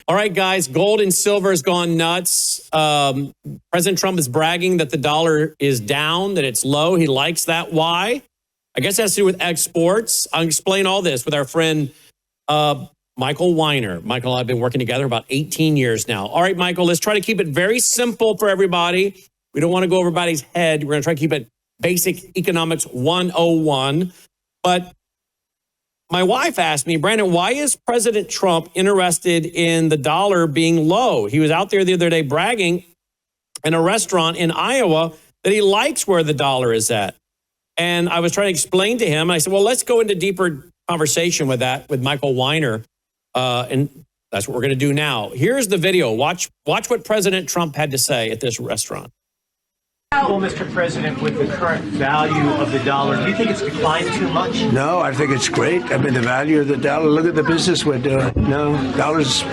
All right, guys, gold and silver has gone nuts. President Trump is bragging that the dollar is down, that it's low. He likes that. Why? I guess it has to do with exports. I'll explain all this with our friend Michael Weiner. Michael and I have been working together about 18 years now. All right, Michael, let's try to keep it very simple for everybody. We don't want to go over everybody's head. We're going to try to keep it basic economics 101. But my wife asked me, Brandon, why is President Trump interested in the dollar being low? He was out there the other day bragging in a restaurant in Iowa that he likes where the dollar is at. And I was trying to explain to him. I said, well, let's go into deeper conversation with that with Michael Weiner. And that's what we're going to do now. Here's the video. Watch what President Trump had to say at this restaurant. Well, Mr. President, with the current value of the dollar, do you think it's declined too much? No, I think it's great. I mean, the value of the dollar, look at the business we're doing. No, dollar's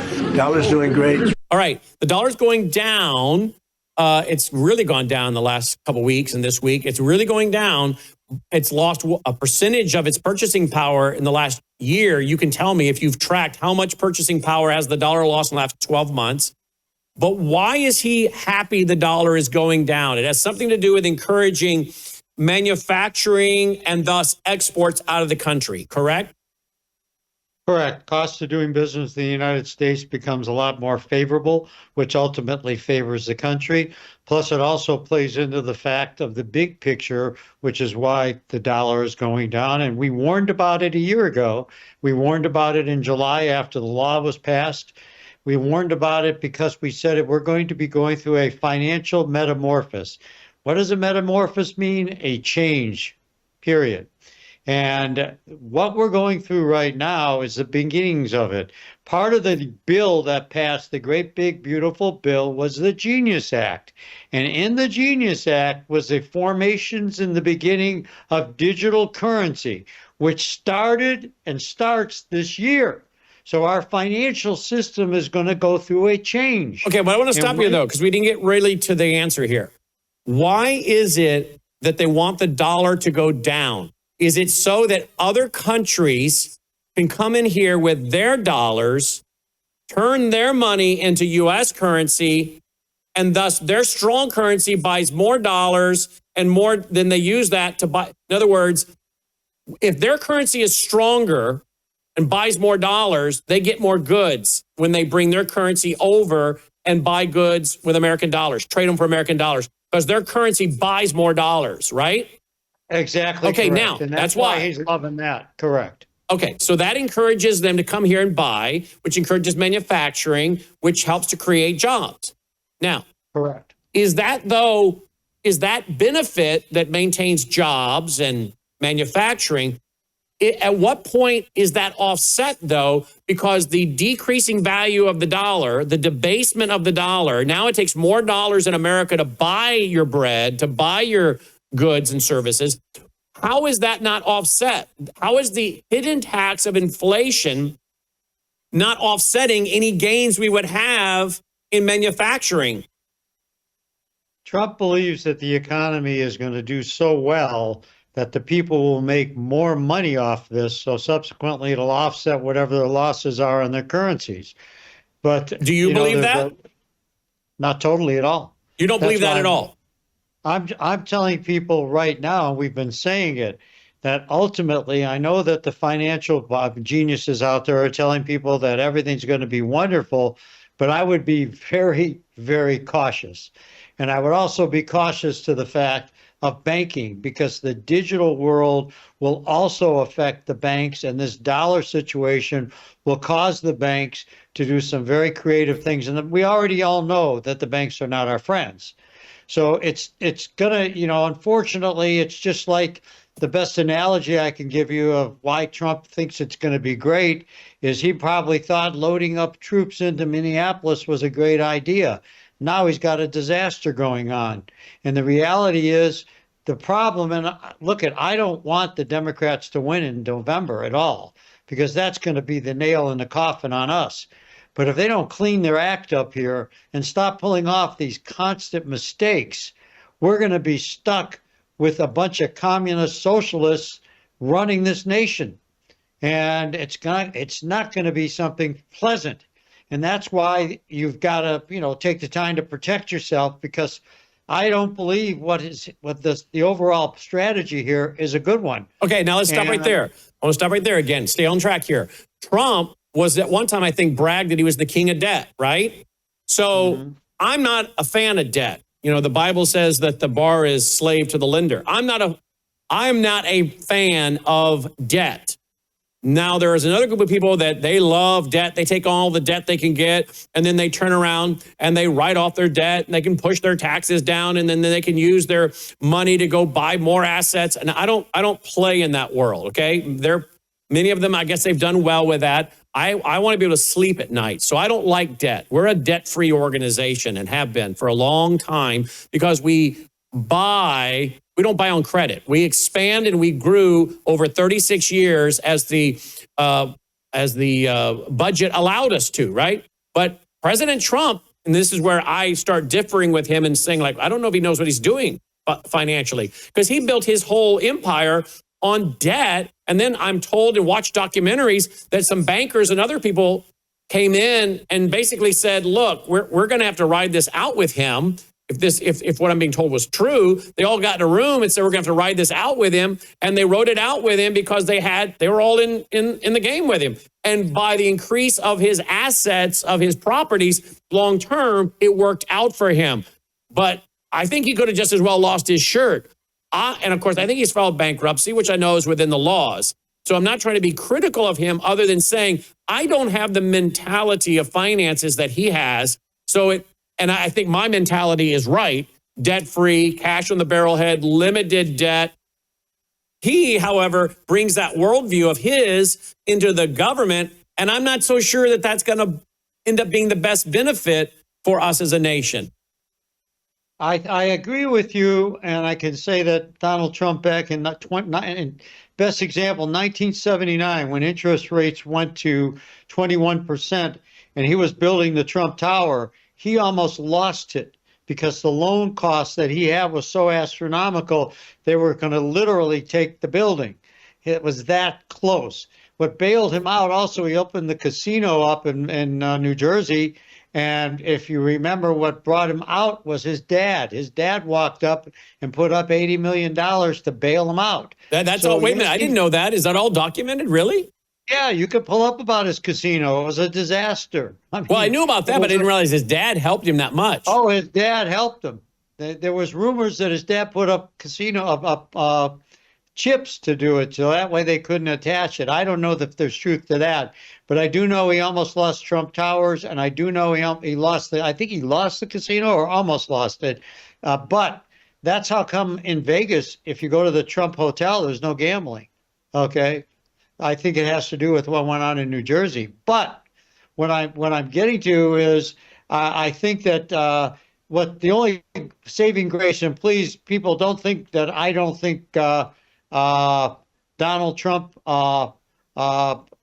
doing great. All right, the dollar's going down. It's really gone down the last couple of weeks and this week. It's really going down. It's lost a percentage of its purchasing power in the last year. You can tell me if you've tracked how much purchasing power has the dollar lost in the last 12 months. But why is he happy the dollar is going down? It has something to do with encouraging manufacturing and thus exports out of the country, correct? Correct. Cost of doing business in the United States becomes a lot more favorable, which ultimately favors the country. Plus, it also plays into the fact of the big picture, which is why the dollar is going down. And we warned about it a year ago. We warned about it in July after the law was passed. We warned about it because we said we're going to be going through a financial metamorphosis. What does a metamorphosis mean? A change, period. And what we're going through right now is the beginnings of it. Part of the bill that passed, the great big beautiful bill, was the Genius Act. And in the Genius Act was the formations in the beginning of digital currency, which started and starts this year. So our financial system is going to go through a change. Okay, but I want to stop you, though, because we didn't get really to the answer here. Why is it that they want the dollar to go down? Is it so that other countries can come in here with their dollars, turn their money into U.S. currency, and thus their strong currency buys more dollars and more than they use that to buy? In other words, if their currency is stronger and buys more dollars, they get more goods when they bring their currency over and buy goods with American dollars, trade them for American dollars, because their currency buys more dollars, right? Exactly. Okay, correct. now, and that's why he's loving that. Correct. Okay, so that encourages them to come here and buy, which encourages manufacturing, which helps to create jobs. Now, correct. Is that benefit that maintains jobs and manufacturing? At what point is that offset, though? Because the decreasing value of the dollar, the debasement of the dollar, now it takes more dollars in America to buy your bread, to buy your goods and services. How is that not offset? How is the hidden tax of inflation not offsetting any gains we would have in manufacturing? Trump believes that the economy is going to do so well that the people will make more money off this, so subsequently it'll offset whatever their losses are on their currencies. But do you believe that? Not totally at all. You don't believe that at all? I'm telling people right now, we've been saying it, that ultimately I know that the financial geniuses out there are telling people that everything's going to be wonderful, but I would be very, very cautious. And I would also be cautious to the fact of banking, because the digital world will also affect the banks, and this dollar situation will cause the banks to do some very creative things. And we already all know that the banks are not our friends. So it's gonna, unfortunately, it's just like the best analogy I can give you of why Trump thinks it's going to be great is he probably thought loading up troops into Minneapolis was a great idea. Now he's got a disaster going on. And the reality is the problem, and look, I don't want the Democrats to win in November at all, because that's going to be the nail in the coffin on us. But if they don't clean their act up here and stop pulling off these constant mistakes, we're going to be stuck with a bunch of communist socialists running this nation. And it's not going to be something pleasant. And that's why you've got to, take the time to protect yourself, because I don't believe what the overall strategy here is a good one. Okay, now let's stop right there. I want to stop right there again. Stay on track here. Trump was at one time, I think, bragged that he was the king of debt, right? So I'm not a fan of debt. The Bible says that the borrower is slave to the lender. I'm not a fan of debt. Now, there is another group of people that they love debt. They take all the debt they can get, and then they turn around and they write off their debt, and they can push their taxes down, and then they can use their money to go buy more assets. And I don't play in that world, okay? Many of them, I guess they've done well with that. I want to be able to sleep at night, so I don't like debt. We're a debt-free organization and have been for a long time because we don't buy on credit. We expand and we grew over 36 years as the budget allowed us to, right? But President Trump, and this is where I start differing with him and saying, like, I don't know if he knows what he's doing financially, because he built his whole empire on debt. And then I'm told and watched documentaries that some bankers and other people came in and basically said, look, we're going to have to ride this out with him. If what I'm being told was true, they all got in a room and said, we're going to have to ride this out with him. And they wrote it out with him because they were all in the game with him. And by the increase of his assets, of his properties, long term, it worked out for him. But I think he could have just as well lost his shirt. And of course, I think he's filed bankruptcy, which I know is within the laws. So I'm not trying to be critical of him other than saying, I don't have the mentality of finances that he has. And I think my mentality is right. Debt-free, cash on the barrelhead, limited debt. He, however, brings that worldview of his into the government. And I'm not so sure that that's going to end up being the best benefit for us as a nation. I agree with you, and I can say that Donald Trump back in best example, 1979, when interest rates went to 21%, and he was building the Trump Tower, he almost lost it because the loan cost that he had was so astronomical, they were going to literally take the building. It was that close. What bailed him out also, he opened the casino up in New Jersey. And if you remember, what brought him out was his dad. His dad walked up and put up $80 million to bail him out. That's all. Wait a minute. I didn't know that. Is that all documented? Really? Yeah, you could pull up about his casino. It was a disaster. I knew about that, but I didn't realize his dad helped him that much. Oh, his dad helped him. There was rumors that his dad put up chips to do it, so that way they couldn't attach it. I don't know if there's truth to that, but I do know he almost lost Trump Towers, and I do know he lost I think he lost the casino or almost lost it. But that's how come in Vegas, if you go to the Trump Hotel, there's no gambling. Okay, I think it has to do with what went on in New Jersey. But what I'm getting to is I think that what the only saving grace, and please, people don't think that I don't think Donald Trump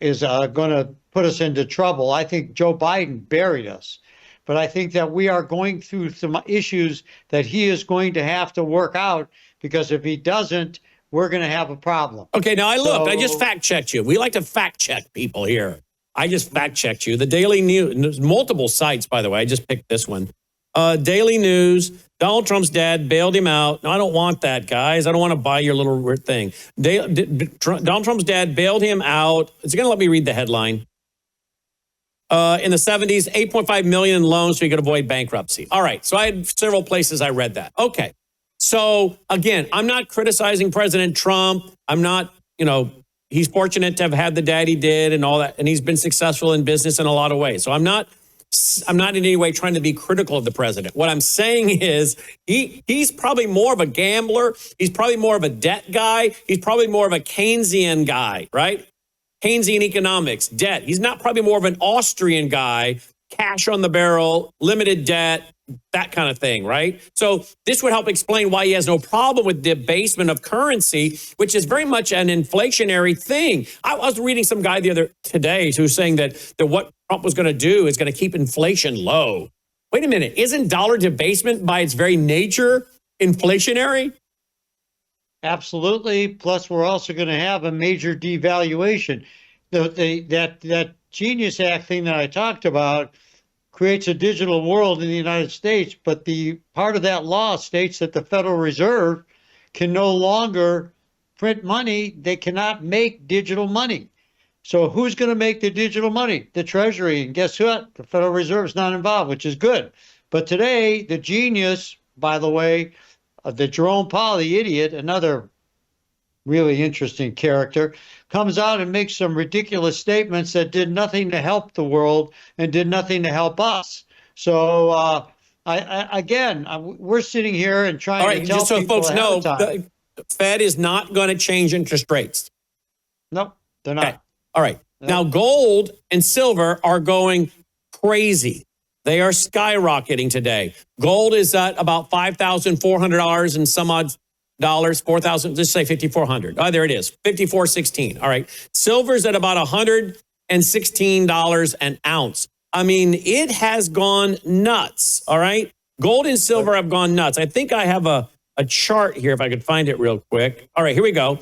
is going to put us into trouble. I think Joe Biden buried us. But I think that we are going through some issues that he is going to have to work out, because if he doesn't, we're going to have a problem. Okay, now I just fact-checked you. We like to fact-check people here. I just fact-checked you. The Daily News, multiple sites, by the way. I just picked this one. Daily News, Donald Trump's dad bailed him out. No, I don't want that, guys. I don't want to buy your little weird thing. Donald Trump's dad bailed him out. It's going to let me read the headline. In the 70s, $8.5 million in loans so he could avoid bankruptcy. All right, so I had several places I read that. Okay, so again, I'm not criticizing President Trump. I'm not, he's fortunate to have had the dad he did and all that, and he's been successful in business in a lot of ways. So I'm not in any way trying to be critical of the president. What I'm saying is he's probably more of a gambler. He's probably more of a debt guy. He's probably more of a Keynesian guy, right? Keynesian economics, debt. He's not probably more of an Austrian guy, cash on the barrel, limited debt, that kind of thing, right? So this would help explain why he has no problem with debasement of currency, which is very much an inflationary thing. I was reading some guy today who was saying that what Trump was going to do is going to keep inflation low. Wait a minute. Isn't dollar debasement by its very nature inflationary? Absolutely. Plus, we're also going to have a major devaluation. That Genius Act thing that I talked about creates a digital world in the United States, but the part of that law states that the Federal Reserve can no longer print money. They cannot make digital money. So who's going to make the digital money? The Treasury. And guess what? The Federal Reserve is not involved, which is good. But today, the genius, by the way, the Jerome Powell, the idiot, another really interesting character, comes out and makes some ridiculous statements that did nothing to help the world and did nothing to help us. So we're sitting here and trying All right, to tell just so people folks know, time. the Fed is not going to change interest rates. Nope, they're not. Okay. All right. Nope. Now, gold and silver are going crazy. They are skyrocketing today. Gold is at about $5,400 and some odd dollars, 4,000, let's say 5,400. Oh, there it is, 54.16. All right. Silver's at about $116 an ounce. I mean, it has gone nuts. All right. Gold and silver have gone nuts. I think I have a chart here if I could find it real quick. All right, here we go.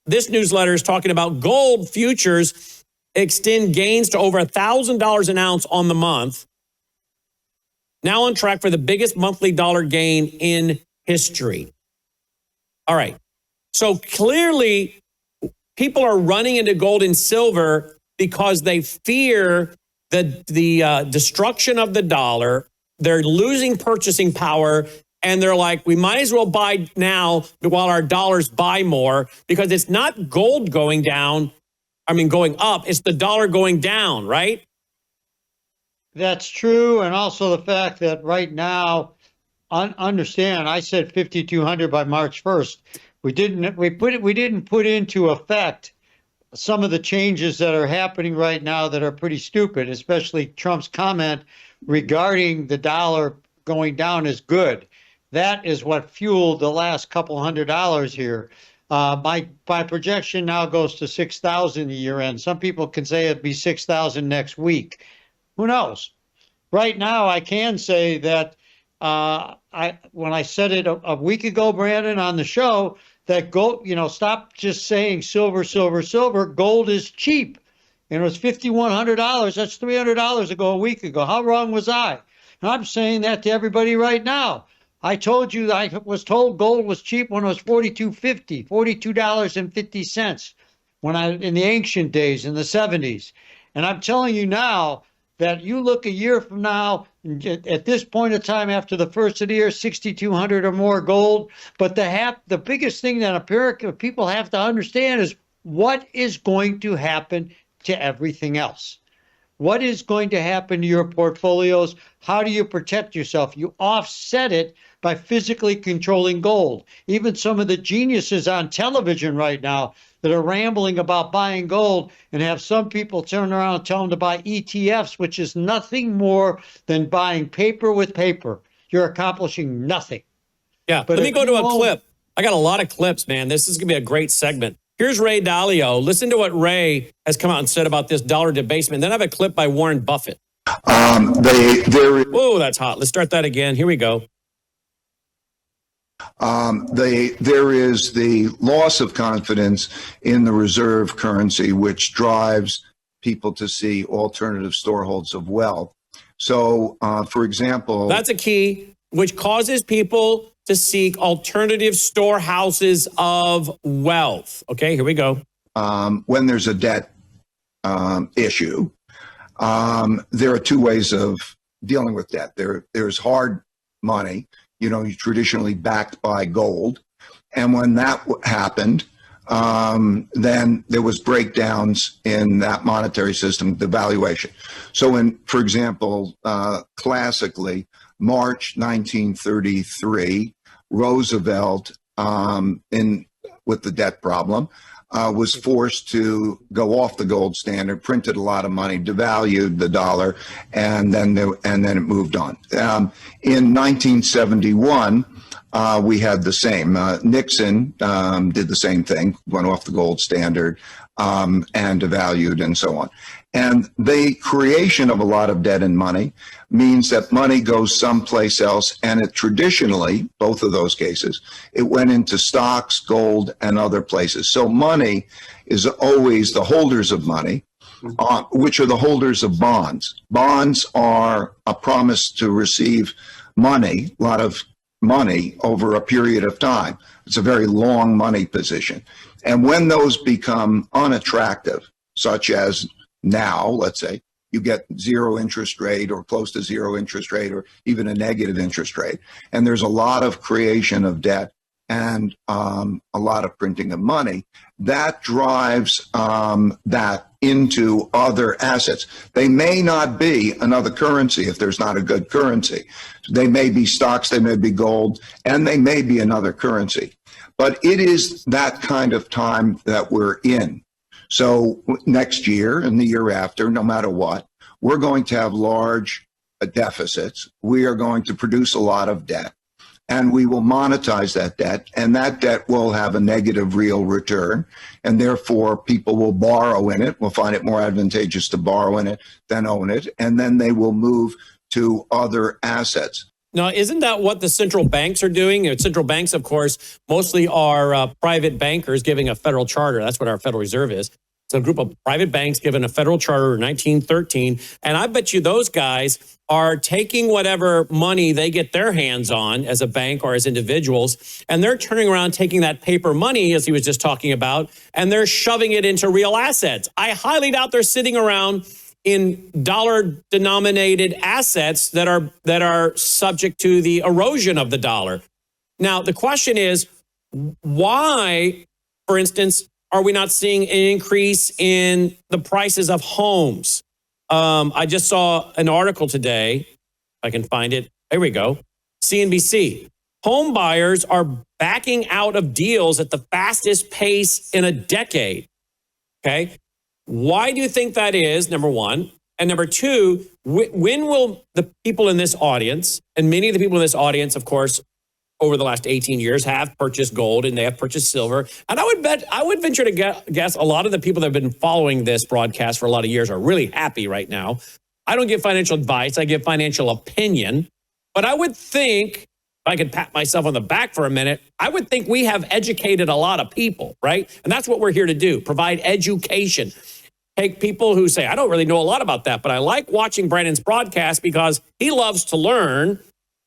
This newsletter is talking about gold futures extend gains to over $1,000 an ounce on the month. Now on track for the biggest monthly dollar gain in history. All right. So clearly, people are running into gold and silver because they fear the destruction of the dollar. They're losing purchasing power. And they're like, we might as well buy now while our dollars buy more, because it's not gold going down. Going up. It's the dollar going down, right? That's true. And also the fact that right now, understand, I said 5,200 by March 1st. We didn't put into effect some of the changes that are happening right now that are pretty stupid, especially Trump's comment regarding the dollar going down is good. That is what fueled the last couple $100 here. My projection now goes to 6,000 a year end. Some people can say it'd be 6,000 next week. Who knows? Right now, I can say that when I said it a week ago, Brandon, on the show, that gold, stop just saying silver, silver, silver. Gold is cheap. And it was $5,100. That's $300 ago, a week ago. How wrong was I? And I'm saying that to everybody right now. I told you I was told gold was cheap when it was $42.50, $42.50 in the ancient days, in the 70s. And I'm telling you now that you look a year from now, at this point of time after the first of the year, 6,200 or more gold. But the biggest thing that people have to understand is what is going to happen to everything else. What is going to happen to your portfolios? How do you protect yourself? You offset it by physically controlling gold. Even some of the geniuses on television right now that are rambling about buying gold and have some people turn around and tell them to buy ETFs, which is nothing more than buying paper with paper. You're accomplishing nothing. Yeah, but let me go to a clip. I got a lot of clips, man. This is going to be a great segment. Here's Ray Dalio. Listen to what Ray has come out and said about this dollar debasement. Then I have a clip by Warren Buffett. Whoa, that's hot. Let's start that again. Here we go. There is the loss of confidence in the reserve currency, which drives people to see alternative storeholds of wealth. So, for example, that's a key, which causes people to seek alternative storehouses of wealth. Okay, here we go. When there's a debt issue, there are two ways of dealing with debt. There's hard money, traditionally backed by gold. And when that happened, then there was breakdowns in that monetary system, the valuation. So for example, classically, March 1933, Roosevelt, with the debt problem, was forced to go off the gold standard, printed a lot of money, devalued the dollar, and then it moved on. In 1971, we had the same. Nixon did the same thing, went off the gold standard, and devalued and so on. And the creation of a lot of debt and money means that money goes someplace else, and it traditionally, both of those cases, it went into stocks, gold, and other places. So money is always, the holders of money which are the holders of bonds. Bonds are a promise to receive money, a lot of money over a period of time. It's a very long money position. And when those become unattractive, such as now, let's say, you get zero interest rate or close to zero interest rate or even a negative interest rate, and there's a lot of creation of debt and a lot of printing of money, that drives that into other assets. They may not be another currency if there's not a good currency. They may be stocks, they may be gold, and they may be another currency. But it is that kind of time that we're in. So next year and the year after, no matter what, we're going to have large deficits. We are going to produce a lot of debt, and we will monetize that debt, and that debt will have a negative real return, and therefore people will borrow in it, will find it more advantageous to borrow in it than own it, and then they will move to other assets. Now, isn't that what the central banks are doing? Central banks, of course, mostly are private bankers giving a federal charter. That's what our Federal Reserve is. It's a group of private banks given a federal charter in 1913. And I bet you those guys are taking whatever money they get their hands on as a bank or as individuals, and they're turning around taking that paper money, as he was just talking about, and they're shoving it into real assets. I highly doubt they're sitting around in dollar-denominated assets that are subject to the erosion of the dollar. Now, the question is, why, for instance, are we not seeing an increase in the prices of homes? I just saw an article today. If I can find it. There we go. CNBC. Home buyers are backing out of deals at the fastest pace in a decade. Okay. Why do you think that is, number one? And number two, when will the people in this audience, and many of the people in this audience, of course, over the last 18 years have purchased gold and they have purchased silver. And I would venture to guess a lot of the people that have been following this broadcast for a lot of years are really happy right now. I don't give financial advice. I give financial opinion. But I would think, if I could pat myself on the back for a minute, I would think we have educated a lot of people, right? And that's what we're here to do, provide education. Take people who say, I don't really know a lot about that, but I like watching Brandon's broadcast because he loves to learn.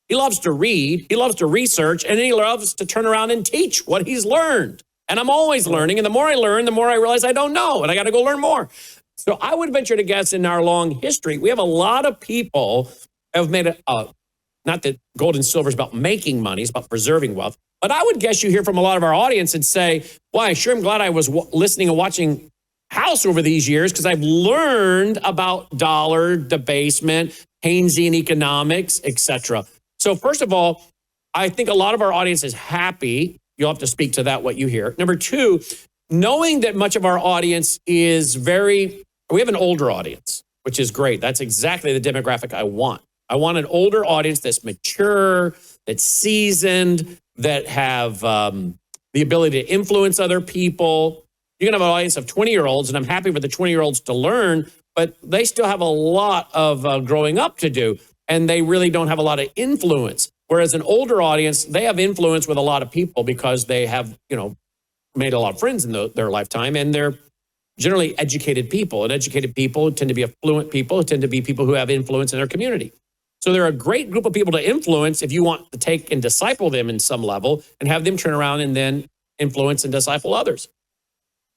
He loves to read, he loves to research, and he loves to turn around and teach what he's learned. And I'm always learning, and the more I learn, the more I realize I don't know, and I got to go learn more. So I would venture to guess in our long history, we have a lot of people have made not that gold and silver is about making money, it's about preserving wealth, but I would guess you hear from a lot of our audience and say, well, I sure am glad I was listening and watching House over these years because I've learned about dollar debasement, Keynesian economics, etc. So first of all, I think a lot of our audience is happy. You'll have to speak to that, what you hear. Number two, knowing that much of our audience is we have an older audience, which is great. That's exactly the demographic I want. I want an older audience that's mature, that's seasoned, that have the ability to influence other people. You're going to have an audience of 20-year-olds, and I'm happy for the 20-year-olds to learn, but they still have a lot of growing up to do. And they really don't have a lot of influence. Whereas an older audience, they have influence with a lot of people because they have, made a lot of friends in their lifetime, and they're generally educated people. And educated people tend to be affluent people, tend to be people who have influence in their community. So they're a great group of people to influence if you want to take and disciple them in some level and have them turn around and then influence and disciple others.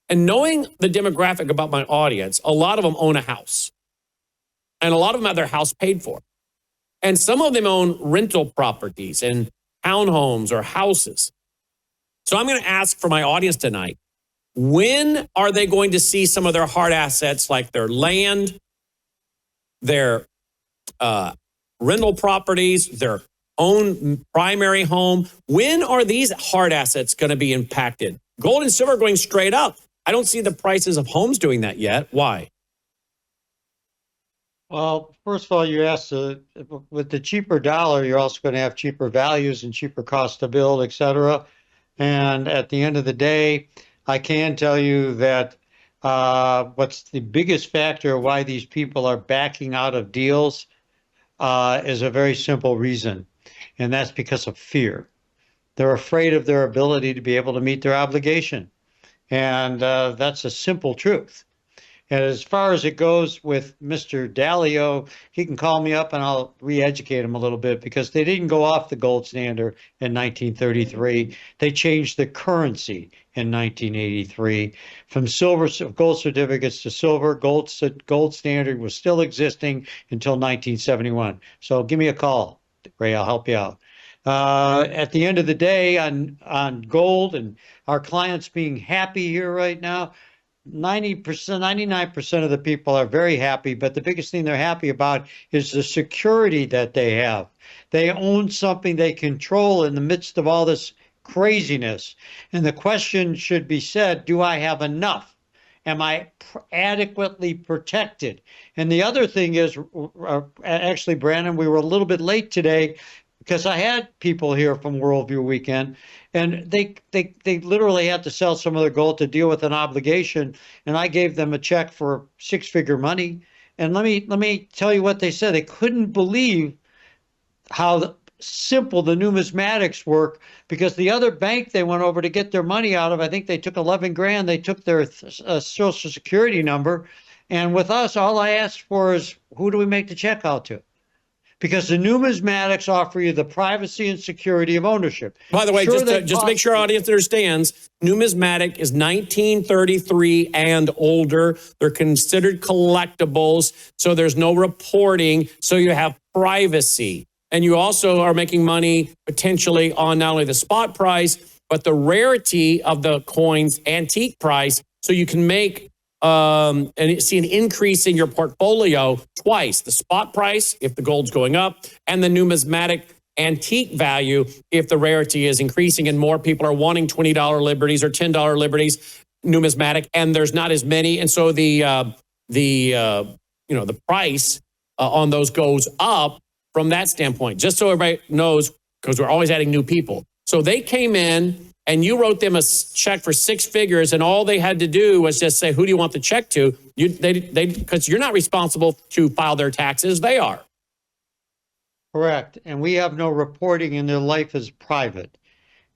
And knowing the demographic about my audience, a lot of them own a house. And a lot of them have their house paid for. And some of them own rental properties and townhomes or houses. So I'm going to ask for my audience tonight, when are they going to see some of their hard assets like their land, their rental properties, their own primary home? When are these hard assets going to be impacted? Gold and silver are going straight up. I don't see the prices of homes doing that yet. Why? Well, first of all, you asked with the cheaper dollar, you're also going to have cheaper values and cheaper cost to build, et cetera. And at the end of the day, I can tell you that what's the biggest factor why these people are backing out of deals is a very simple reason, and that's because of fear. They're afraid of their ability to be able to meet their obligation, and that's a simple truth. And as far as it goes with Mr. Dalio, he can call me up and I'll re-educate him a little bit, because they didn't go off the gold standard in 1933. They changed the currency in 1983 from gold certificates to silver. Gold standard was still existing until 1971. So give me a call, Ray. I'll help you out. At the end of the day, on gold and our clients being happy here right now, 90%, 99% of the people are very happy, but the biggest thing they're happy about is the security that they have. They own something they control in the midst of all this craziness. And the question should be said, do I have enough? Am I adequately protected? And the other thing is, actually, Brandon, we were a little bit late today because I had people here from Worldview Weekend, and they literally had to sell some of their gold to deal with an obligation, and I gave them a check for six-figure money. And let me tell you what they said. They couldn't believe how simple the numismatics work, because the other bank they went over to get their money out of, I think they took 11 grand. They took their social security number, and with us, all I asked for is, who do we make the check out to? Because the numismatics offer you the privacy and security of ownership. By the way, just to make sure our audience understands, numismatic is 1933 and older. They're considered collectibles, so there's no reporting, so you have privacy. And you also are making money potentially on not only the spot price, but the rarity of the coin's antique price, so you can make and see an increase in your portfolio twice: the spot price if the gold's going up, and the numismatic antique value if the rarity is increasing and more people are wanting $20 liberties or $10 liberties numismatic, and there's not as many, and so the price on those goes up from that standpoint. Just so everybody knows, because we're always adding new people. So they came in and you wrote them a check for six figures, and all they had to do was just say, who do you want the check to? Because you're not responsible to file their taxes, they are. Correct. And we have no reporting, and their life is private.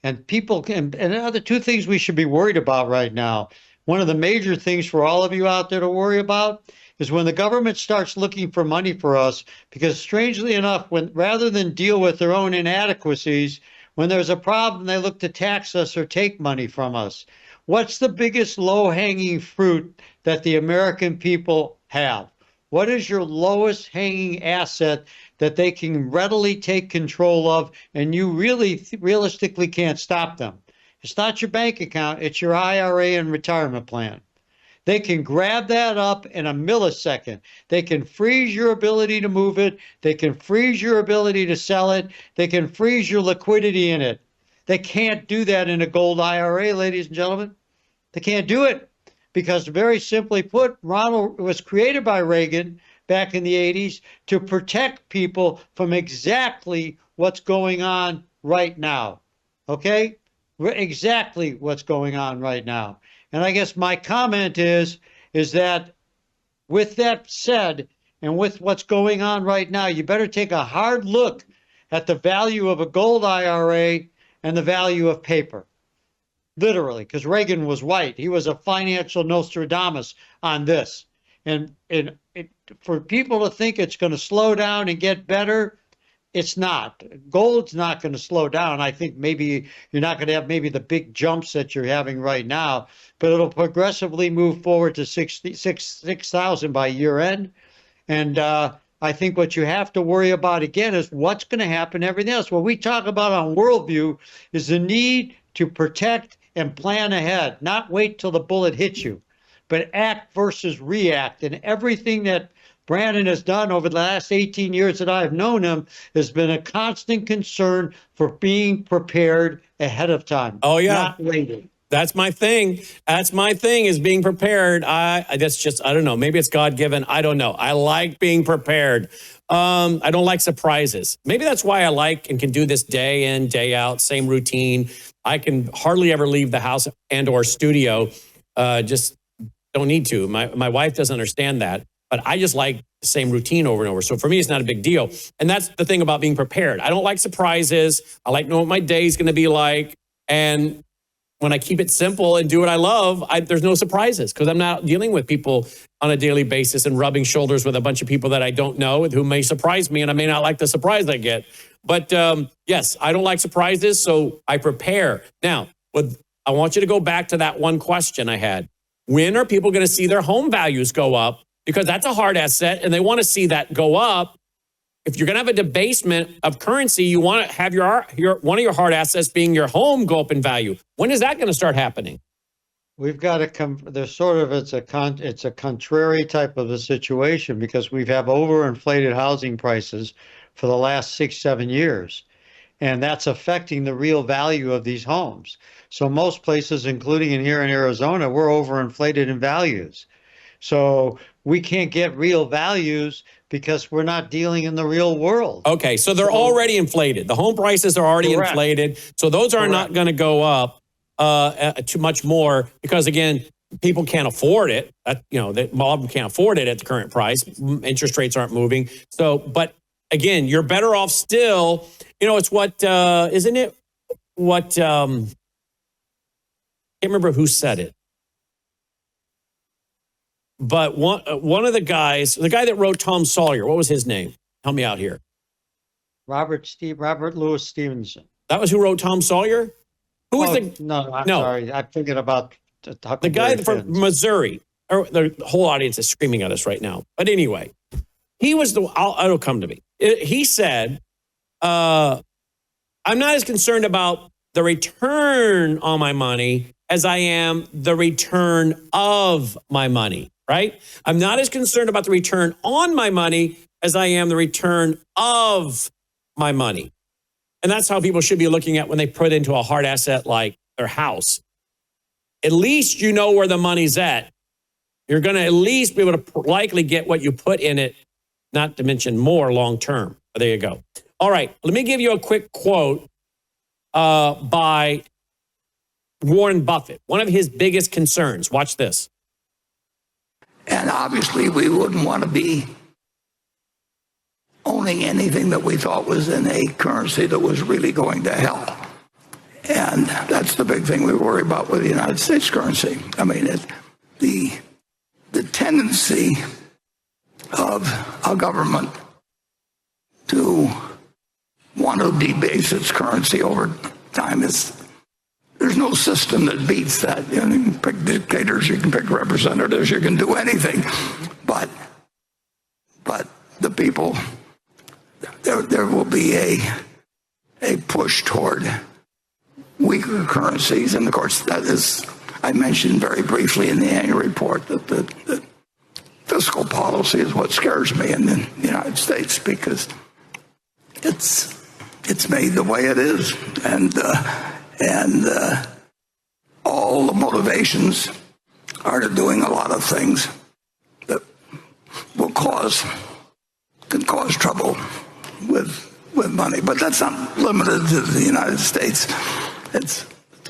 And people can, and the other two things we should be worried about right now. One of the major things for all of you out there to worry about is when the government starts looking for money for us, because strangely enough, rather than deal with their own inadequacies, when there's a problem, they look to tax us or take money from us. What's the biggest low-hanging fruit that the American people have? What is your lowest hanging asset that they can readily take control of, and you realistically can't stop them? It's not your bank account, it's your IRA and retirement plan. They can grab that up in a millisecond. They can freeze your ability to move it. They can freeze your ability to sell it. They can freeze your liquidity in it. They can't do that in a gold IRA, ladies and gentlemen. They can't do it because, very simply put, Ronald was created by Reagan back in the 80s to protect people from exactly what's going on right now. Okay? Exactly what's going on right now. And I guess my comment is that with that said, and with what's going on right now, you better take a hard look at the value of a gold IRA and the value of paper. Literally, because Reagan was white. He was a financial Nostradamus on this. And for people to think it's going to slow down and get better, it's not. Gold's not going to slow down. I think maybe you're not going to have maybe the big jumps that you're having right now, but it'll progressively move forward to 6,000 by year end. And I think what you have to worry about again is what's going to happen to everything else. What we talk about on Worldview is the need to protect and plan ahead, not wait till the bullet hits you, but act versus react. And everything that Brandon has done over the last 18 years that I've known him has been a constant concern for being prepared ahead of time. Oh, yeah. Not waiting. That's my thing. That's my thing, is being prepared. That's just, I don't know. Maybe it's God-given. I don't know. I like being prepared. I don't like surprises. Maybe that's why I like and can do this day in, day out, same routine. I can hardly ever leave the house and or studio. Just don't need to. My wife doesn't understand that. But I just like the same routine over and over. So for me, it's not a big deal. And that's the thing about being prepared. I don't like surprises. I like knowing what my day is going to be like. And when I keep it simple and do what I love, there's no surprises because I'm not dealing with people on a daily basis and rubbing shoulders with a bunch of people that I don't know who may surprise me, and I may not like the surprise I get. But yes, I don't like surprises, so I prepare. Now, I want you to go back to that one question I had. When are people going to see their home values go up? Because that's a hard asset, and they want to see that go up. If you're going to have a debasement of currency, you want to have your one of your hard assets being your home go up in value. When is that going to start happening? We've got to come. There's sort of it's a contrary type of a situation because we have overinflated housing prices for the last 6-7 years, and that's affecting the real value of these homes. So most places, including here in Arizona, we're overinflated in values. So we can't get real values because we're not dealing in the real world. Okay, so they're already inflated. The home prices are already inflated. So those are not going to go up too much more because, again, people can't afford it. A lot of them can't afford it at the current price. Interest rates aren't moving. So, but again, you're better off still. It's what, isn't it? What, I can't remember who said it. But one of the guys, the guy that wrote Tom Sawyer, what was his name? Help me out here. Robert Louis Stevenson. That was who wrote Tom Sawyer? Who was the? No, I'm sorry. I'm thinking about the guy from Missouri. Or the whole audience is screaming at us right now. But anyway, he was it'll come to me. He said, I'm not as concerned about the return on my money as I am the return of my money. Right? I'm not as concerned about the return on my money as I am the return of my money. And that's how people should be looking at when they put into a hard asset like their house. At least you know where the money's at. You're going to at least be able to likely get what you put in it, not to mention more long term. There you go. All right. Let me give you a quick quote by Warren Buffett. One of his biggest concerns. Watch this. And obviously, we wouldn't want to be owning anything that we thought was in a currency that was really going to hell. And that's the big thing we worry about with the United States currency. I mean, the tendency of a government to want to debase its currency over time there's no system that beats that. You can pick dictators, you can pick representatives, you can do anything. But the people, there will be a push toward weaker currencies. And of course, that is, I mentioned very briefly in the annual report that the fiscal policy is what scares me in the United States because it's made the way it is. And all the motivations are to doing a lot of things that can cause trouble with money. But that's not limited to the United States. It's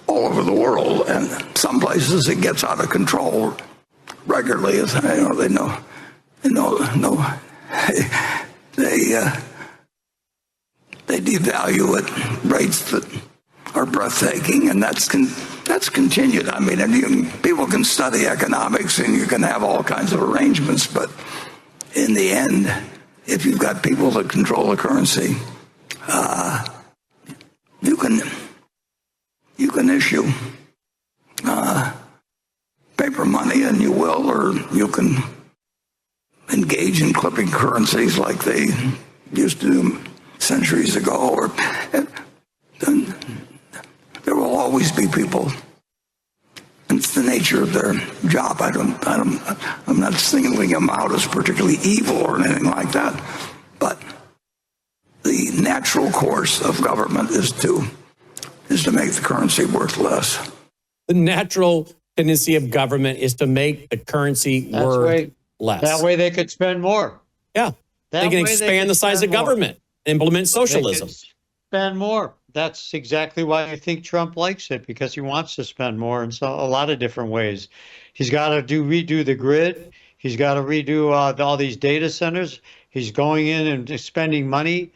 all over the world, and some places it gets out of control regularly. As they know, they devalue at rates that are breathtaking, and that's continued. I mean, people can study economics and you can have all kinds of arrangements, but in the end, if you've got people that control the currency, you can issue paper money, and you will, or you can engage in clipping currencies like they used to do centuries ago, or there will always be people. It's the nature of their job. I'm not singling them out as particularly evil or anything like that. But the natural course of government is to make the currency worth less. The natural tendency of government is to make the currency worth less. That way they could spend more. Yeah. They can expand the size of government, implement socialism. Spend more. That's exactly why I think Trump likes it, because he wants to spend more in a lot of different ways. He's got to redo the grid. He's got to redo all these data centers. He's going in and spending money.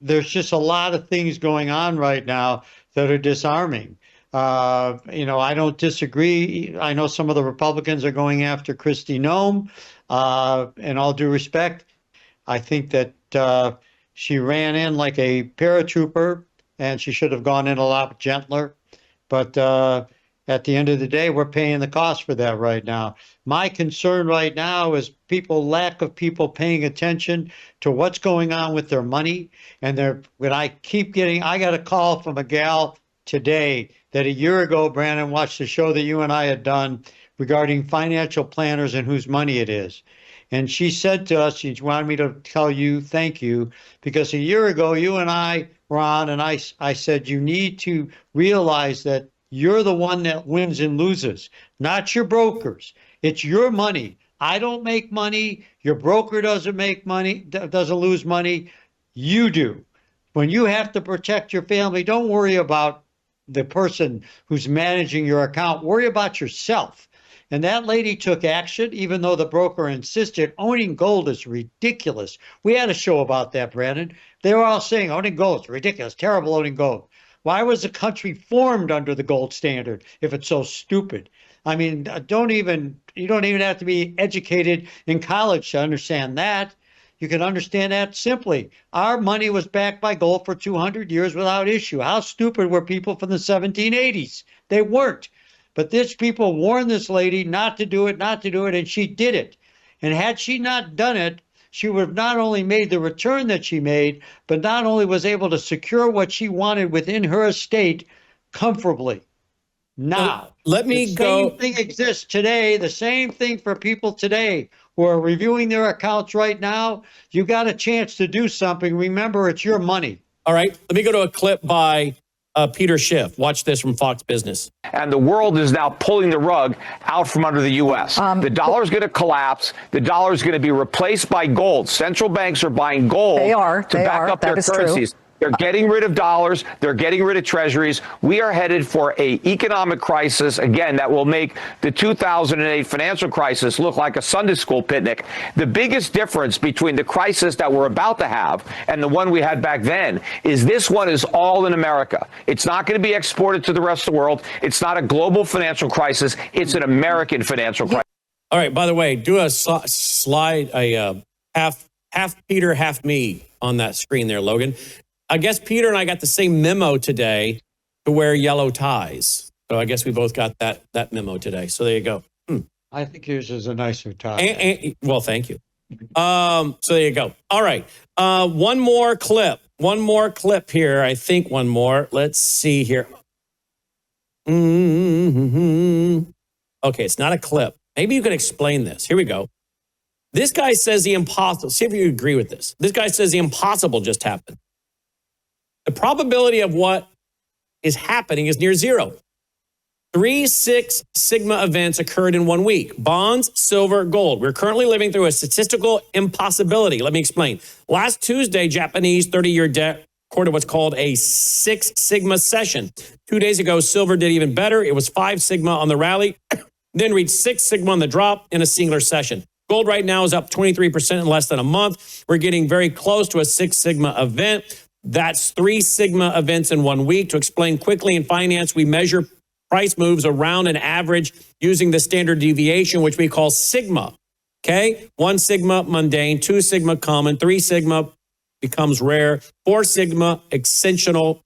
There's just a lot of things going on right now that are disarming. I don't disagree. I know some of the Republicans are going after Kristi Noem. In all due respect, I think that she ran in like a paratrooper, and she should have gone in a lot gentler. But at the end of the day, we're paying the cost for that right now. My concern right now is lack of people paying attention to what's going on with their money. And I got a call from a gal today that a year ago, Brandon, watched the show that you and I had done regarding financial planners and whose money it is. And she said to us, she wanted me to tell you thank you, because a year ago, you and I were on, and I said, you need to realize that you're the one that wins and loses, not your brokers. It's your money. I don't make money. Your broker doesn't make money, doesn't lose money. You do. When you have to protect your family, don't worry about the person who's managing your account. Worry about yourself. And that lady took action, even though the broker insisted. Owning gold is ridiculous. We had a show about that, Brandon. They were all saying owning gold is ridiculous, terrible owning gold. Why was the country formed under the gold standard if it's so stupid? I mean, you don't even have to be educated in college to understand that. You can understand that simply. Our money was backed by gold for 200 years without issue. How stupid were people from the 1780s? They weren't. But these people warned this lady not to do it, and she did it. And had she not done it, she would have not only made the return that she made, but not only was able to secure what she wanted within her estate comfortably. Now, let me go. The same thing exists today. The same thing for people today who are reviewing their accounts right now. You got a chance to do something. Remember, it's your money. All right. Let me go to a clip by Peter Schiff. Watch this from Fox Business. And the world is now pulling the rug out from under the U.S. The dollar is going to collapse. The dollar is going to be replaced by gold. Central banks are buying gold to back up their currencies. True. They're getting rid of dollars. They're getting rid of treasuries. We are headed for an economic crisis, again, that will make the 2008 financial crisis look like a Sunday school picnic. The biggest difference between the crisis that we're about to have and the one we had back then is this one is all in America. It's not going to be exported to the rest of the world. It's not a global financial crisis. It's an American financial crisis. All right, by the way, do a slide, half Peter, half me on that screen there, Logan. I guess Peter and I got the same memo today to wear yellow ties. So I guess we both got that memo today. So there you go. I think yours is a nicer tie. Well, thank you. So there you go. All right. One more clip here. I think one more. Let's see here. Okay, it's not a clip. Maybe you could explain this. Here we go. This guy says the impossible. See if you agree with this. This guy says the impossible just happened. The probability of what is happening is near zero. 3 Six Sigma events occurred in 1 week. Bonds, silver, gold. We're currently living through a statistical impossibility. Let me explain. Last Tuesday, Japanese 30-year debt recorded what's called a 6 Sigma session. 2 days ago, silver did even better. It was 5 Sigma on the rally, then reached 6 Sigma on the drop in a singular session. Gold right now is up 23% in less than a month. We're getting very close to a 6 Sigma event. That's 3 Sigma events in 1 week. To explain quickly, in finance, we measure price moves around an average using the standard deviation, which we call sigma. Okay? 1 Sigma, mundane. 2 Sigma, common. 3 Sigma becomes rare. 4 Sigma, exceptional.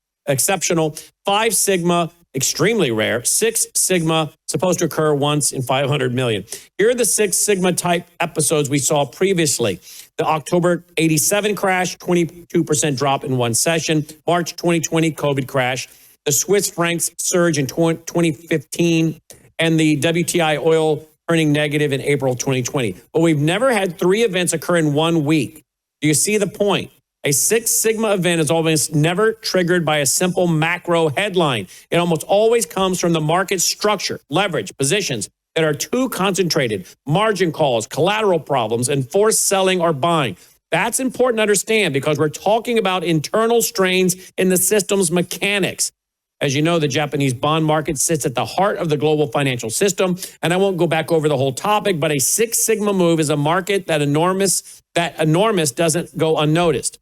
5 Sigma, extremely rare. 6 Sigma, supposed to occur once in 500 million. Here are the 6 Sigma type episodes we saw previously. The October 87 crash, 22% drop in one session. March 2020 COVID crash. The Swiss francs surge in 2015. And the WTI oil turning negative in April 2020. But we've never had 3 events occur in 1 week. Do you see the point? A 6 Sigma event is almost never triggered by a simple macro headline. It almost always comes from the market structure, leverage, positions that are too concentrated, margin calls, collateral problems, and forced selling or buying. That's important to understand because we're talking about internal strains in the system's mechanics. As you know, the Japanese bond market sits at the heart of the global financial system, and I won't go back over the whole topic, but a 6 Sigma move is a market that enormous doesn't go unnoticed.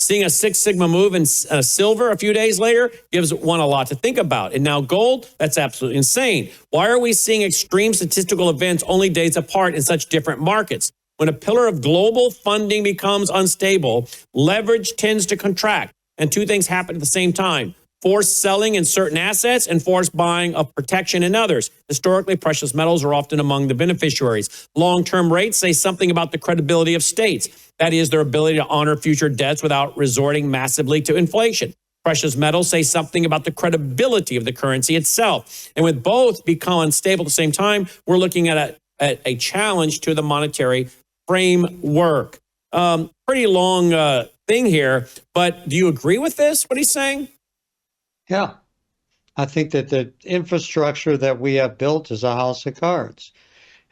Seeing a 6 sigma move in silver a few days later gives one a lot to think about. And now gold, that's absolutely insane. Why are we seeing extreme statistical events only days apart in such different markets? When a pillar of global funding becomes unstable, leverage tends to contract. And two things happen at the same time: forced selling in certain assets and forced buying of protection in others. Historically, precious metals are often among the beneficiaries. Long-term rates say something about the credibility of states. That is, their ability to honor future debts without resorting massively to inflation. Precious metals say something about the credibility of the currency itself. And with both become unstable at the same time, we're looking at a challenge to the monetary framework. Pretty long thing here, but do you agree with this, what he's saying? Yeah. I think that the infrastructure that we have built is a house of cards.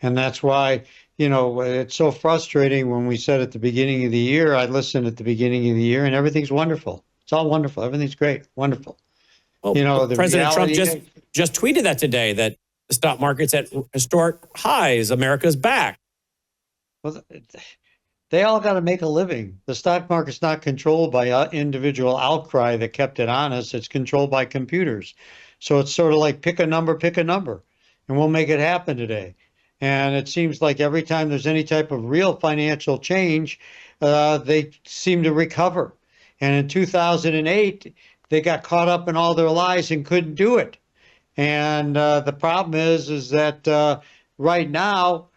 And that's why, you know, it's so frustrating when we said at the beginning of the year, I listened at the beginning of the year, and everything's wonderful. It's all wonderful. Everything's great. Wonderful. Well, you know, President Trump just tweeted that today, that the stock market's at historic highs. America's back. Well, they all got to make a living. The stock market's not controlled by individual outcry that kept it honest. It's controlled by computers. So it's sort of like pick a number, and we'll make it happen today. And it seems like every time there's any type of real financial change, they seem to recover. And in 2008, they got caught up in all their lies and couldn't do it. And the problem is that right now,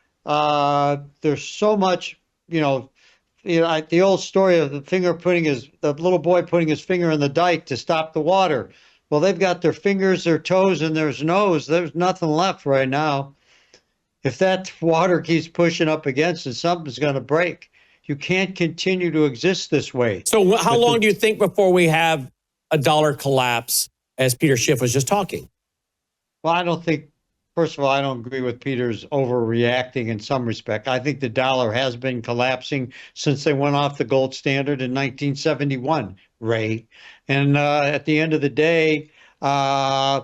there's so much, the old story of the little boy putting his finger in the dike to stop the water. Well, they've got their fingers, their toes, and their nose. There's nothing left right now. If that water keeps pushing up against it, something's going to break. You can't continue to exist this way. So how long do you think before we have a dollar collapse, as Peter Schiff was just talking? Well, I don't think, first of all, I don't agree with Peter's overreacting in some respect. I think the dollar has been collapsing since they went off the gold standard in 1971, Ray. And at the end of the day, I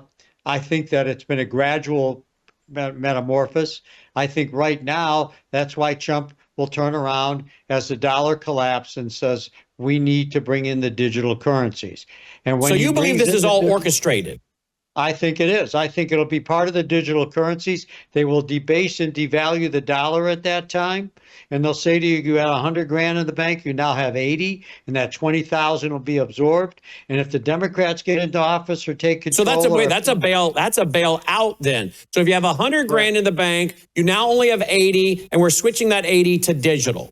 think that it's been a gradual metamorphosis. I think right now, that's why Trump will turn around as the dollar collapses and says, we need to bring in the digital currencies. And when so you believe this is all orchestrated? I think it is. I think it'll be part of the digital currencies. They will debase and devalue the dollar at that time. And they'll say to you, you had 100 grand in the bank, you now have 80, and that 20,000 will be absorbed. And if the Democrats get into office or take control. So that's a bailout then. So if you have 100 grand in the bank, you now only have 80, and we're switching that 80 to digital.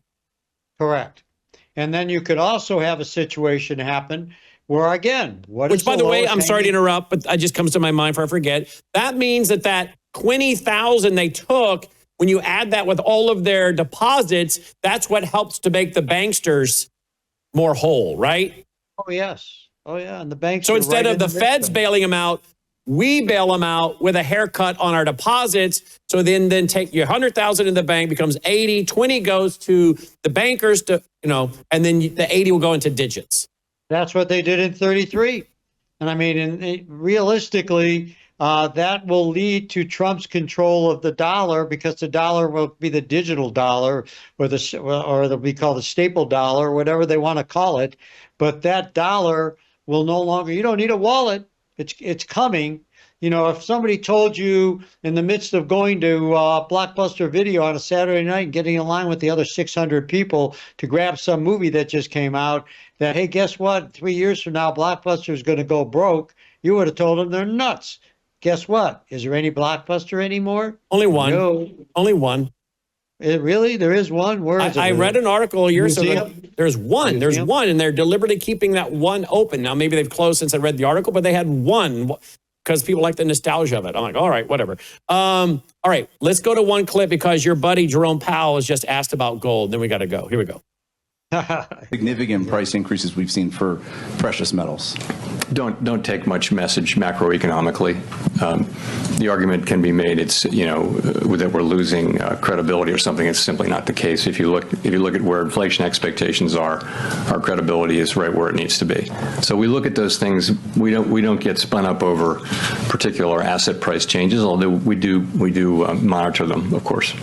Correct. And then you could also have a situation happen where, again, which, by the way, I'm sorry to interrupt, but it just comes to my mind before I forget. That means that 20,000 they took, when you add that with all of their deposits, that's what helps to make the banksters more whole, right? Oh, yes. Oh, yeah. And the banks. So instead of the feds bailing them out, we bail them out with a haircut on our deposits. So then take your 100,000 in the bank becomes 80, 20 goes to the bankers and then the 80 will go into digits. That's what they did in 33. And I mean, realistically, that will lead to Trump's control of the dollar, because the dollar will be the digital dollar or they'll be called the staple dollar, whatever they want to call it. But that dollar will no longer, you don't need a wallet. It's coming. If somebody told you in the midst of going to Blockbuster Video on a Saturday night and getting in line with the other 600 people to grab some movie that just came out, that, hey, guess what? 3 years from now, Blockbuster is going to go broke, you would have told them they're nuts. Guess what? Is there any Blockbuster anymore? Only one. No. Only one. Really? There is one? Where is it? I read an article a year ago. There's one. There's one, and they're deliberately keeping that one open. Now, maybe they've closed since I read the article, but they had one because people like the nostalgia of it. I'm like, all right, whatever. All right, let's go to one clip because your buddy Jerome Powell has just asked about gold. Then we got to go. Here we go. Significant price increases we've seen for precious metals. Don't take much message macroeconomically. The argument can be made that we're losing credibility or something. It's simply not the case. If you look at where inflation expectations are, our credibility is right where it needs to be. So we look at those things. We don't get spun up over particular asset price changes, although we do monitor them, of course.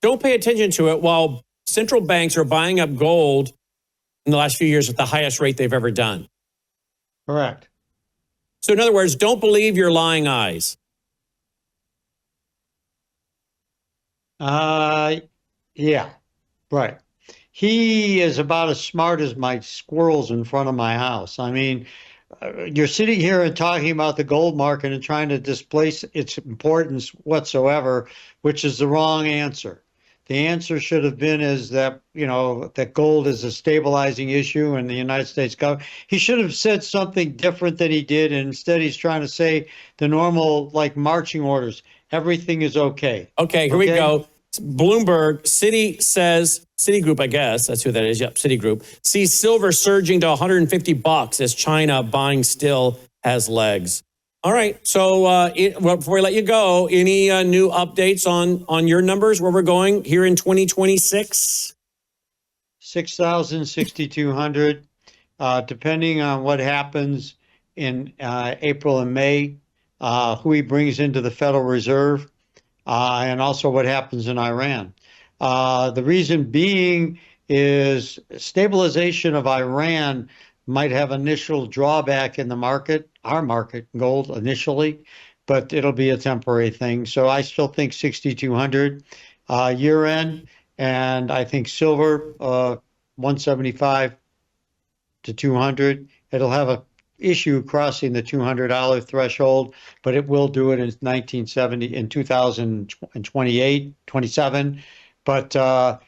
Don't pay attention to it while central banks are buying up gold in the last few years at the highest rate they've ever done. Correct. So in other words, don't believe your lying eyes. Yeah, right. He is about as smart as my squirrels in front of my house. I mean, you're sitting here and talking about the gold market and trying to displace its importance whatsoever, which is the wrong answer. The answer should have been is that, that gold is a stabilizing issue in the United States government. He should have said something different than he did. And instead, he's trying to say the normal, like marching orders. Everything is okay. Okay, here we go. Bloomberg, Citigroup, I guess, that's who that is. Yep, Citigroup, sees silver surging to $150 as China buying still has legs. All right, so before we let you go, any new updates on your numbers, where we're going here in 2026? 6,000, 6,200, depending on what happens in April and May, who he brings into the Federal Reserve, and also what happens in Iran. The reason being is stabilization of Iran might have initial drawback in the market, our market, gold initially, but it'll be a temporary thing. So I still think 6,200 year end, and I think silver 175 to 200. It'll have a issue crossing the $200 threshold, but it will do it in 2028, 27. But I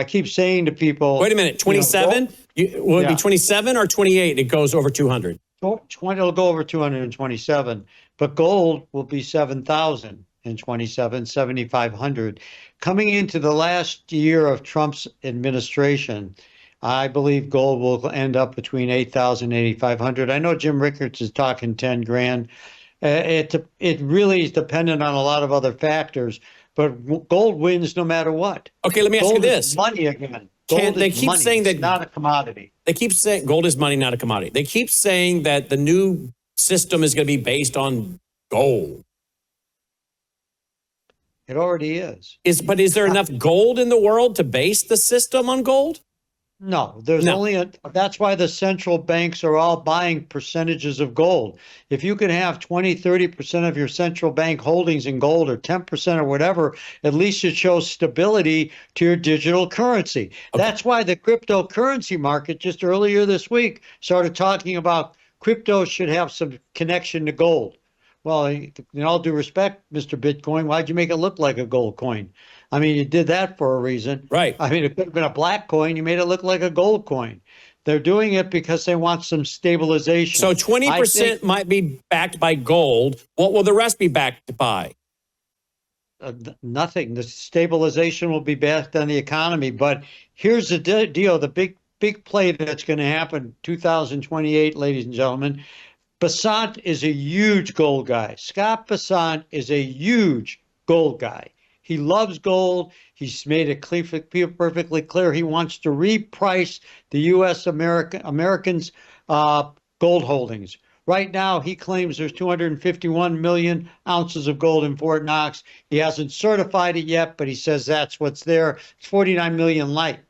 keep saying to people, wait a minute, 27? Will it be 27 or 28? It goes over 200. It'll go over 227, but gold will be 7,000 in 27, 7,500. Coming into the last year of Trump's administration, I believe gold will end up between 8,000 and 8,500. I know Jim Rickards is talking 10 grand. It really is dependent on a lot of other factors, but gold wins no matter what. Okay, let me ask you this. Is money again. They keep saying that it's not a commodity. They keep saying gold is money, not a commodity. They keep saying that the new system is going to be based on gold. It already is. But is there enough gold in the world to base the system on gold? No, that's why the central banks are all buying percentages of gold. If you can have 20, 30% of your central bank holdings in gold, or 10% or whatever, at least it shows stability to your digital currency. Okay. That's why the cryptocurrency market just earlier this week started talking about crypto should have some connection to gold. Well, in all due respect, Mr. Bitcoin, why'd you make it look like a gold coin? I mean, you did that for a reason. Right. I mean, it could have been a black coin. You made it look like a gold coin. They're doing it because they want some stabilization. So 20% might be backed by gold. What will the rest be backed by? Nothing. The stabilization will be backed on the economy. But here's the deal. The big play that's going to happen 2028, ladies and gentlemen. Besant is a huge gold guy. Scott Besant is a huge gold guy. He loves gold. He's made it perfectly clear he wants to reprice the U.S. Americans' gold holdings. Right now, he claims there's 251 million ounces of gold in Fort Knox. He hasn't certified it yet, but he says that's what's there. It's 49 million light.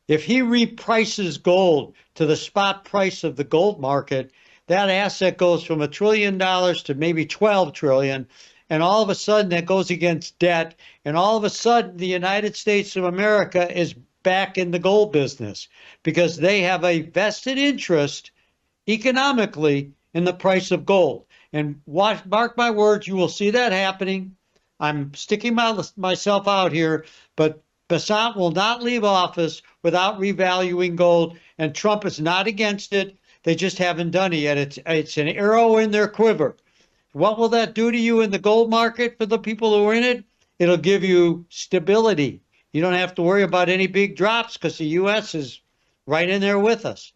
If he reprices gold to the spot price of the gold market, that asset goes from $1 trillion to maybe 12 trillion. And all of a sudden that goes against debt. And all of a sudden the United States of America is back in the gold business because they have a vested interest economically in the price of gold. And mark my words, you will see that happening. I'm sticking myself out here, but Besant will not leave office without revaluing gold. And Trump is not against it. They just haven't done it yet. It's an arrow in their quiver. What will that do to you in the gold market for the people who are in it? It'll give you stability. You don't have to worry about any big drops because the U.S. is right in there with us.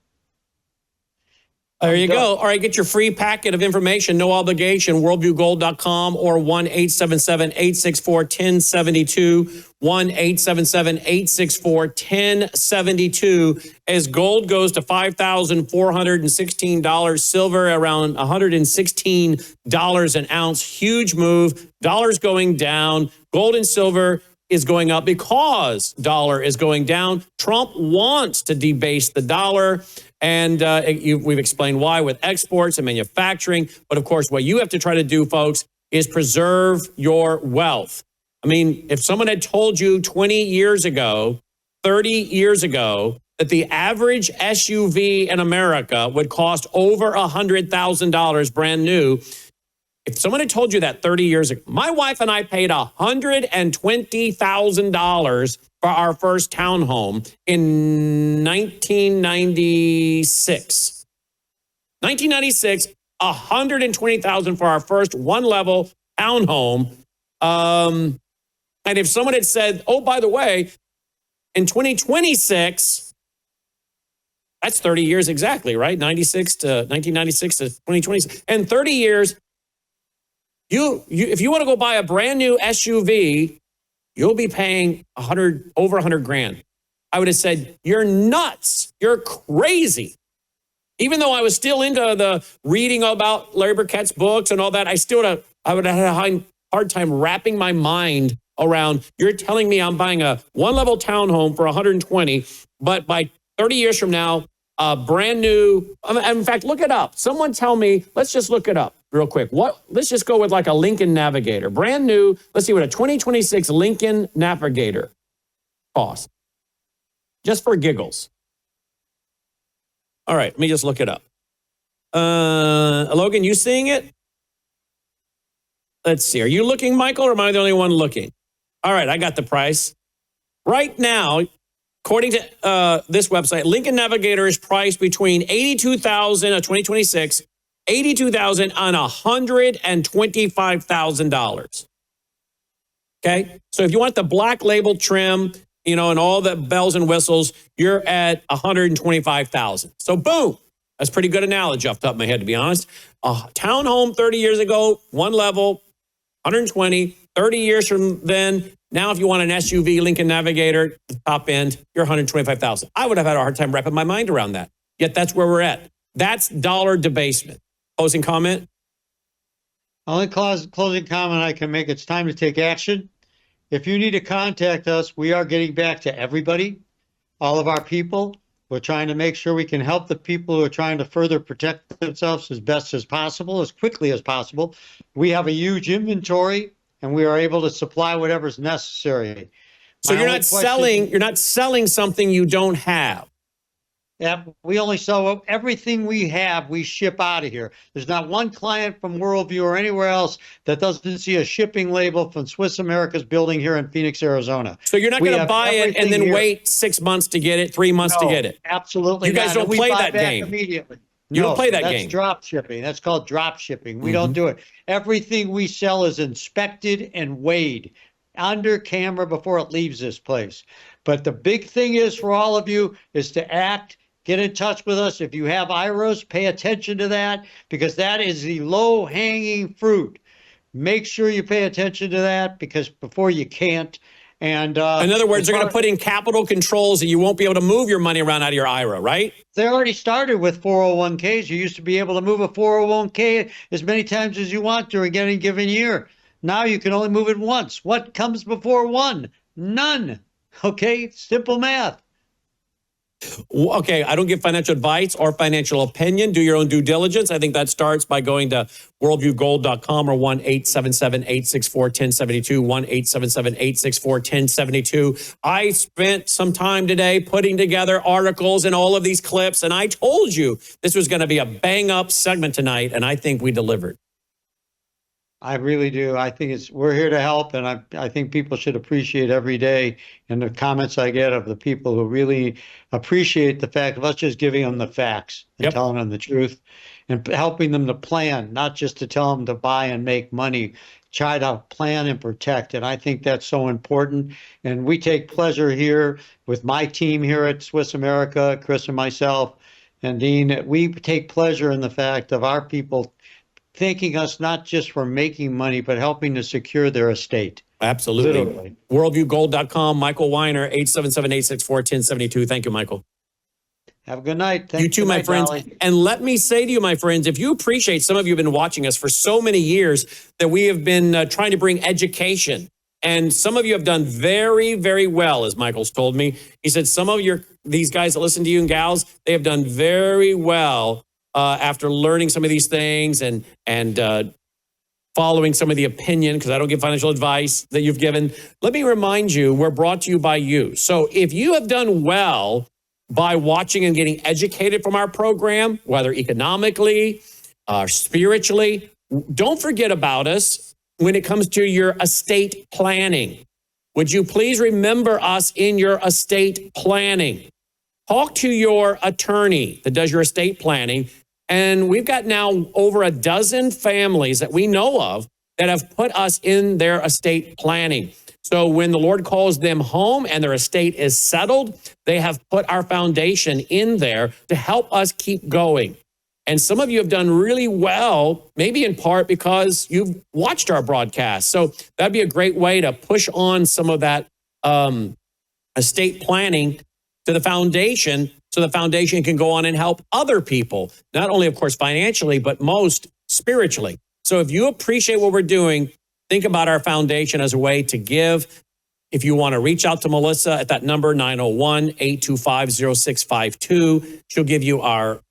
There you go. All right, get your free packet of information, no obligation, worldviewgold.com or 1-877-864-1072, 1-877-864-1072. As gold goes to $5,416, silver around $116 an ounce. Huge move. Dollars going down. Gold and silver is going up because dollar is going down. Trump wants to debase the dollar. And we've explained why with exports and manufacturing. But of course, what you have to try to do, folks, is preserve your wealth. I mean, if someone had told you 20 years ago, 30 years ago, that the average SUV in America would cost over $100,000 brand new, if someone had told you that 30 years ago, my wife and I paid $120,000 for our first townhome in 1996. 1996, $120,000 for our first one-level townhome. And if someone had said, oh, by the way, in 2026, that's 30 years exactly, right? 1996 to 2026. And 30 years, if you want to go buy a brand new SUV, you'll be paying over 100 grand. I would have said, you're nuts. You're crazy. Even though I was still into the reading about Larry Burkett's books and all that, I would have had a hard time wrapping my mind around, you're telling me I'm buying a one-level townhome for 120, but by 30 years from now, brand new, in fact, look it up. Someone tell me, let's just look it up real quick. Let's just go with like a Lincoln Navigator. Brand new, let's see what a 2026 Lincoln Navigator costs. Just for giggles. All right, let me just look it up. Logan, you seeing it? Let's see. Are you looking, Michael, or am I the only one looking? All right, I got the price. Right now, according to this website, Lincoln Navigator is priced between $82,000 of 2026, $82,000 and $125,000. Okay, so if you want the black label trim, and all the bells and whistles, you're at $125,000. So boom, that's a pretty good analogy off the top of my head, to be honest. A townhome 30 years ago, one level, 120. 30 years from then, now if you want an SUV, Lincoln Navigator, the top end, you're $125,000. I would have had a hard time wrapping my mind around that. Yet that's where we're at. That's dollar debasement. Closing comment? Only closing comment I can make, it's time to take action. If you need to contact us, we are getting back to everybody, all of our people. We're trying to make sure we can help the people who are trying to further protect themselves as best as possible, as quickly as possible. We have a huge inventory, and we are able to supply whatever's necessary. So you're not selling something you don't have. Yeah, we only sell everything we have, we ship out of here. There's not one client from Worldview or anywhere else that doesn't see a shipping label from Swiss America's building here in Phoenix, Arizona. So you're not going to buy it and then wait 6 months to get it, 3 months to get it? Absolutely not. You guys don't play that game. Immediately. You don't play that game. That's drop shipping. That's called drop shipping. We don't do it. Everything we sell is inspected and weighed under camera before it leaves this place. But the big thing is for all of you is to act. Get in touch with us. If you have IRAs, pay attention to that, because that is the low-hanging fruit. Make sure you pay attention to that, because before you can't. And in other words, they're going to put in capital controls and you won't be able to move your money around out of your IRA, right? They already started with 401ks. You used to be able to move a 401k as many times as you want during any given year. Now you can only move it once. What comes before one? None. Okay, simple math. Okay, I don't give financial advice or financial opinion. Do your own due diligence. I think that starts by going to worldviewgold.com or 1-877-864-1072, 1-877-864-1072. I spent some time today putting together articles and all of these clips, and I told you this was going to be a bang-up segment tonight, and I think we delivered. I really do. I think we're here to help, and I think people should appreciate every day and the comments I get of the people who really appreciate the fact of us just giving them the facts and telling them the truth and helping them to plan, not just to tell them to buy and make money. Try to plan and protect, and I think that's so important. And we take pleasure here with my team here at Swiss America, Chris and myself, and Dean. We take pleasure in the fact of our people thanking us not just for making money, but helping to secure their estate. Absolutely. Literally. Worldviewgold.com, Michael Weiner, 877-864-1072. Thank you, Michael. Have a good night. You too, my friends. Dolly. And let me say to you, my friends, if you appreciate, some of you have been watching us for so many years that we have been trying to bring education And some of you have done very, very well, as Michael's told me. He said some of these guys that listen to you and gals, they have done very well after learning some of these things and following some of the opinion, because I don't give financial advice that you've given. Let me remind you, we're brought to you by you. So if you have done well by watching and getting educated from our program, whether economically or spiritually, don't forget about us when it comes to your estate planning. Would you please remember us in your estate planning? Talk to your attorney that does your estate planning. And we've got now over a dozen families that we know of that have put us in their estate planning. So when the Lord calls them home and their estate is settled, they have put our foundation in there to help us keep going. And some of you have done really well, maybe in part because you've watched our broadcast. So that'd be a great way to push on some of that estate planning to the foundation, so the foundation can go on and help other people, not only, of course, financially, but most spiritually. So if you appreciate what we're doing, think about our foundation as a way to give. If you want to reach out to Melissa at that number, 901-825-0652, she'll give you our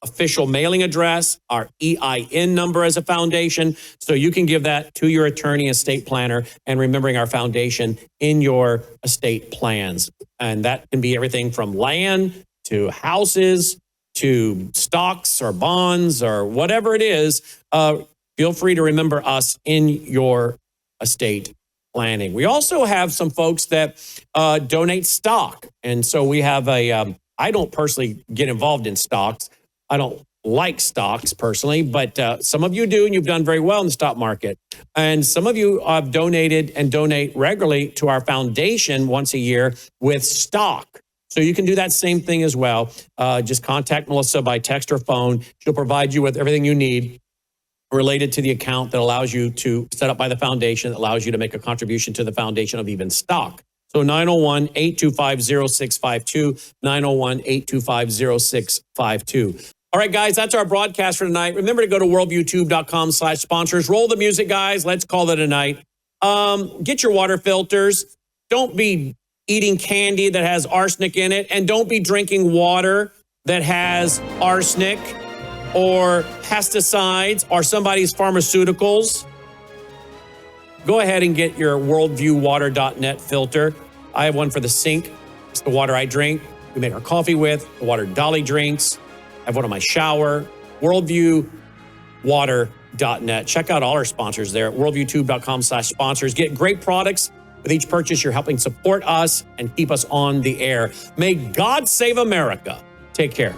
official mailing address, our EIN number as a foundation, so you can give that to your attorney, estate planner, and remembering our foundation in your estate plans. And that can be everything from land to houses to stocks or bonds or whatever it is. Feel free to remember us in your estate planning. We also have some folks that donate stock. And so we have I don't personally get involved in stocks. I don't like stocks personally, but some of you do, and you've done very well in the stock market. And some of you have donated and donate regularly to our foundation once a year with stock. So you can do that same thing as well. Just contact Melissa by text or phone. She'll provide you with everything you need related to the account that allows you to set up by the foundation, that allows you to make a contribution to the foundation of even stock. So 901-825-0652, 901-825-0652. All right, guys, that's our broadcast for tonight. Remember to go to worldviewtube.com/sponsors. Roll the music, guys. Let's call it a night. Get your water filters. Don't be eating candy that has arsenic in it, and don't be drinking water that has arsenic or pesticides or somebody's pharmaceuticals. Go ahead and get your worldviewwater.net filter. I have one for the sink. It's the water I drink. We make our coffee with, the water Dolly drinks. I have one on my shower. Worldviewwater.net. Check out all our sponsors there at worldviewtube.com/sponsors. Get great products. With each purchase, you're helping support us and keep us on the air. May God save America. Take care.